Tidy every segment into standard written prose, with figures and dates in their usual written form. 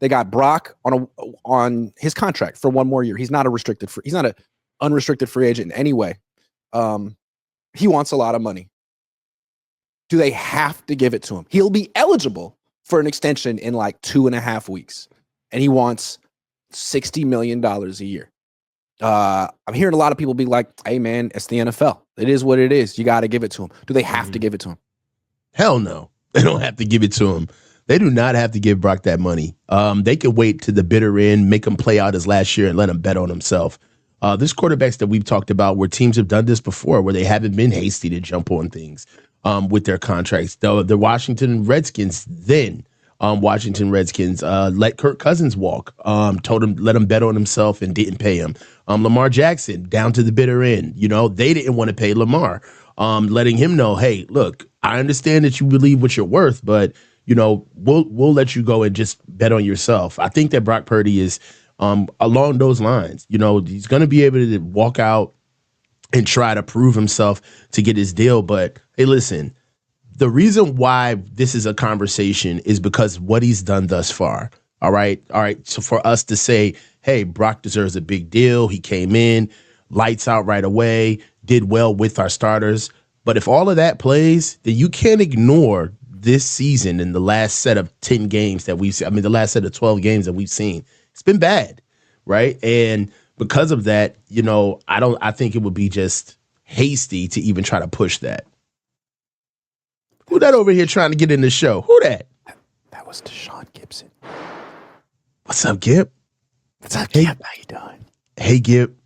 They got Brock on his contract for one more year. He's not he's not an unrestricted free agent in any way. He wants a lot of money. Do they have to give it to him? He'll be eligible for an extension in like 2.5 weeks, and he wants $60 million a year. I'm hearing a lot of people be like, hey, man, it's the NFL. It is what it is. You got to give it to him. Do they have to give it to him? Hell no. They don't have to give it to him. They do not have to give Brock that money. They could wait to the bitter end, make him play out his last year, and let him bet on himself. There's quarterbacks that we've talked about where teams have done this before, where they haven't been hasty to jump on things with their contracts. The Washington Redskins let Kirk Cousins walk, told him, let him bet on himself and didn't pay him. Lamar Jackson, down to the bitter end. They didn't want to pay Lamar, letting him know, hey, look, I understand that you believe what you're worth, but we'll let you go and just bet on yourself. I think that Brock Purdy is along those lines. He's going to be able to walk out and try to prove himself to get his deal. But hey, listen, the reason why this is a conversation is because what he's done thus far. All right. So for us to say, hey, Brock deserves a big deal. He came in, lights out right away, did well with our starters. But if all of that plays, then you can't ignore this season and the last set of 10 games that we've seen. I mean, the last set of 12 games that we've seen. It's been bad, right? And because of that, I think it would be just hasty to even try to push that. Who that over here trying to get in the show? Who that? That was Deshaun Gibson. What's up, Gib? What's up, Gib? How you doing? Hey, Gib.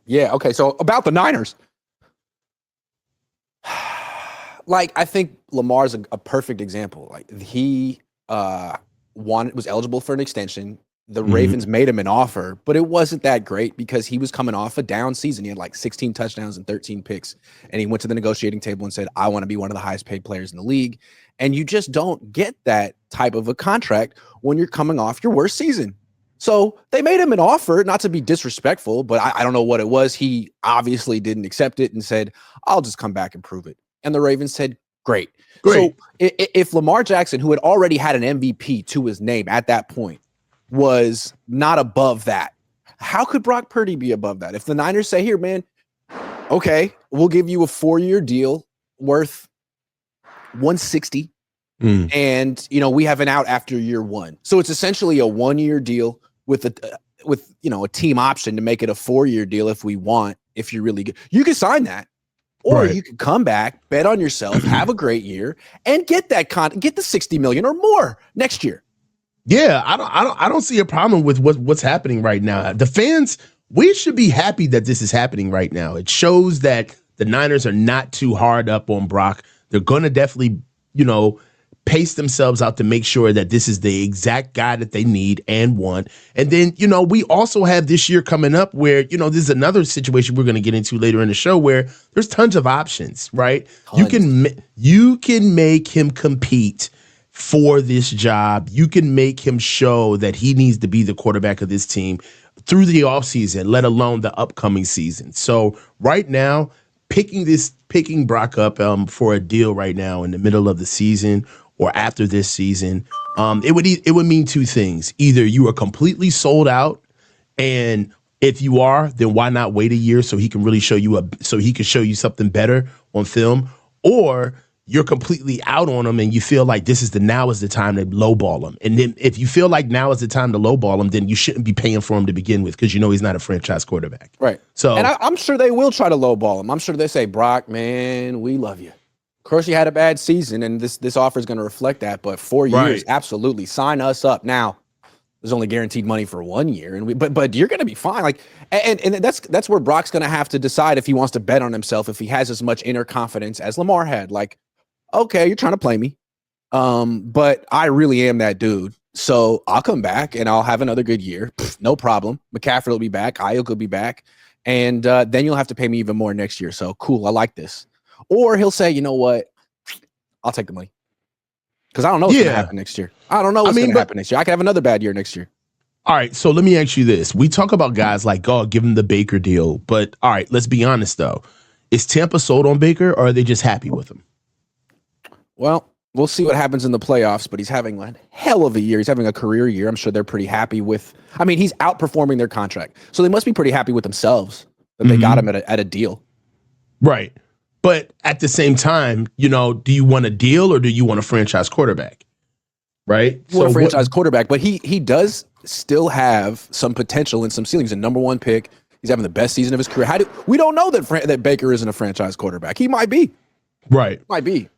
Yeah, okay, so about the Niners. Like, I think Lamar's a perfect example. Like, he was eligible for an extension. The Ravens made him an offer, but it wasn't that great because he was coming off a down season. He had like 16 touchdowns and 13 picks, and he went to the negotiating table and said, I want to be one of the highest paid players in the league. And you just don't get that type of a contract when you're coming off your worst season. So they made him an offer, not to be disrespectful, but I don't know what it was. He obviously didn't accept it and said, I'll just come back and prove it. And the Ravens said, great. So if Lamar Jackson, who had already had an MVP to his name at that point, was not above that, how could Brock Purdy be above that? If the Niners say, here, man, okay, we'll give you a 4-year deal worth $160, and we have an out after year one. So it's essentially a 1-year deal with a team option to make it a 4-year deal if we want. If you're really good, you can sign that. Or you could come back, bet on yourself, have a great year, and get the $60 million or more next year. Yeah, I don't see a problem with what's happening right now. The fans, we should be happy that this is happening right now. It shows that the Niners are not too hard up on Brock. They're going to definitely, pace themselves out to make sure that this is the exact guy that they need and want. And then, we also have this year coming up where, this is another situation we're going to get into later in the show where there's tons of options, right? Tons. You can make him compete for this job. You can make him show that he needs to be the quarterback of this team through the offseason, let alone the upcoming season. So right now, picking Brock up for a deal right now in the middle of the season or after this season, it would mean two things. Either you are completely sold out, and if you are, then why not wait a year so he can really show you something better on film, or you're completely out on him and you feel like now is the time to lowball him. And then if you feel like now is the time to lowball him, then you shouldn't be paying for him to begin with because he's not a franchise quarterback. Right. So, and I'm sure they will try to lowball him. I'm sure they say, Brock, man, we love you. Of course, you had a bad season, and this offer is going to reflect that. But 4 years, absolutely, sign us up. Now, there's only guaranteed money for 1 year, but you're going to be fine. Like, and that's where Brock's going to have to decide if he wants to bet on himself, if he has as much inner confidence as Lamar had. Like, okay, you're trying to play me, but I really am that dude. So I'll come back and I'll have another good year. No problem. McCaffrey will be back. Ayuk will be back, and then you'll have to pay me even more next year. So cool, I like this. Or he'll say, you know what, I'll take the money. Because I don't know what's going to happen next year. I don't know what's going to happen next year. I could have another bad year next year. All right, so let me ask you this. We talk about guys like, give him the Baker deal. But, all right, let's be honest, though. Is Tampa sold on Baker, or are they just happy with him? Well, We'll see what happens in the playoffs, but he's having a hell of a year. He's having a career year. I'm sure they're pretty happy with. I mean, he's outperforming their contract, so they must be pretty happy with themselves that they got him at a deal. Right. But at the same time, do you want a deal or do you want a franchise quarterback? Right. So a franchise quarterback, but he does still have some potential and some ceiling. He's a number one pick. He's having the best season of his career. We don't know that Baker isn't a franchise quarterback. He might be. Right. Might be.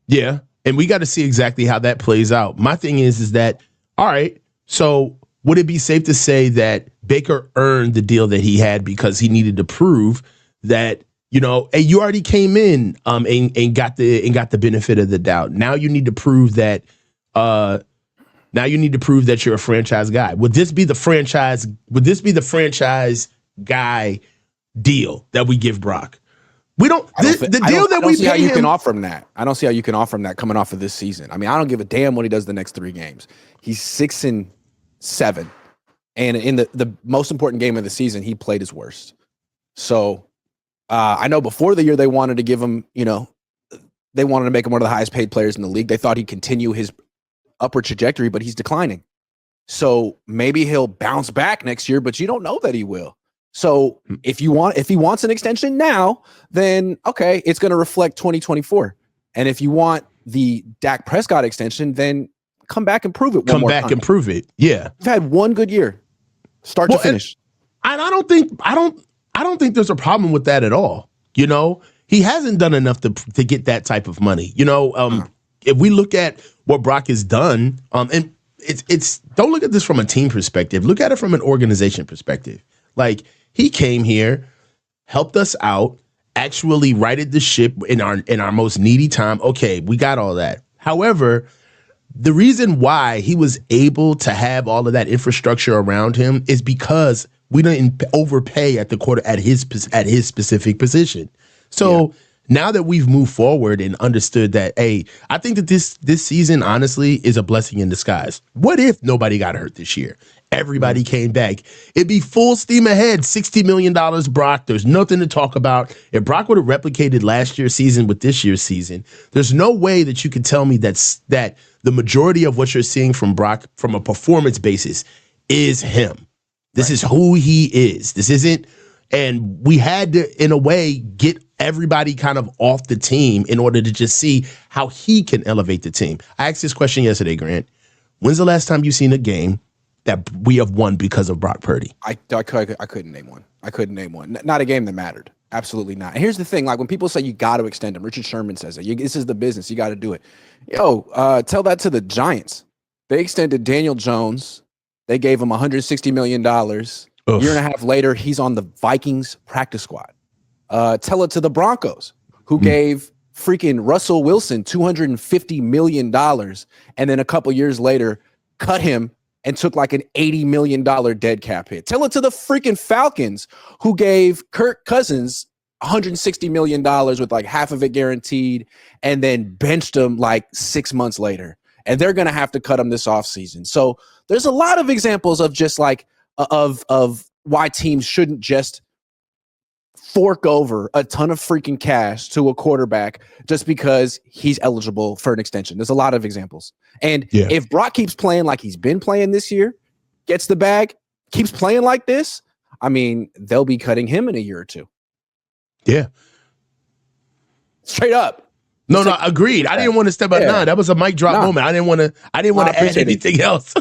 Yeah. And we got to see exactly how that plays out. My thing is that, all right, so would it be safe to say that Baker earned the deal that he had because he needed to prove that, hey, you already came in and got the benefit of the doubt. Now you need to prove that you're a franchise guy. Would this be the franchise guy deal that we give Brock? We don't. The deal that we pay him. I don't see how you can offer him that. I don't see how you can offer him that coming off of this season. I mean, I don't give a damn what he does the next 3 games. He's 6-7, and in the most important game of the season, he played his worst. So I know before the year they wanted to give him, they wanted to make him one of the highest paid players in the league. They thought he'd continue his upward trajectory, but he's declining. So maybe he'll bounce back next year, but you don't know that he will. So if he wants an extension now, then okay, it's going to reflect 2024. And if you want the Dak Prescott extension, then come back and prove it. Come back and prove it. Yeah, you've had one good year, start to finish. And I don't think there's a problem with that at all. He hasn't done enough to get that type of money. If we look at what Brock has done, and it's don't look at this from a team perspective. Look at it from an organization perspective. Like, he came here, helped us out, actually righted the ship in our most needy time. Okay, we got all that. However, the reason why he was able to have all of that infrastructure around him is because we didn't overpay at his specific position. So now that we've moved forward and understood that, hey, I think that this season, honestly, is a blessing in disguise. What if nobody got hurt this year? Everybody came back. It'd be full steam ahead, $60 million, Brock. There's nothing to talk about. If Brock would have replicated last year's season with this year's season, there's no way that you could tell me that the majority of what you're seeing from Brock from a performance basis is him. This is who he is. This isn't, and we had to, in a way, get everybody kind of off the team in order to just see how he can elevate the team. I asked this question yesterday, Grant. When's the last time you seen a game that we have won because of Brock Purdy? I couldn't name one. I couldn't name one. Not a game that mattered. Absolutely not. And here's the thing: like when people say you got to extend him, Richard Sherman says it. This is the business. You got to do it. Tell that to the Giants. They extended Daniel Jones. They gave him $160 million. A year and a half later, he's on the Vikings practice squad. Tell it to the Broncos, who gave freaking Russell Wilson $250 million, and then a couple years later cut him and took like an $80 million dead cap hit. Tell it to the freaking Falcons, who gave Kirk Cousins $160 million with like half of it guaranteed, and then benched him like 6 months later. And they're going to have to cut him this offseason. So there's a lot of examples of just like of why teams shouldn't just fork over a ton of freaking cash to a quarterback just because he's eligible for an extension. There's a lot of examples. And if Brock keeps playing like he's been playing this year, gets the bag, keeps playing like this, I mean, they'll be cutting him in a year or two. Yeah. Straight up. No, agreed. I didn't want to step out. Nah, that was a mic drop moment. I didn't want to add anything else.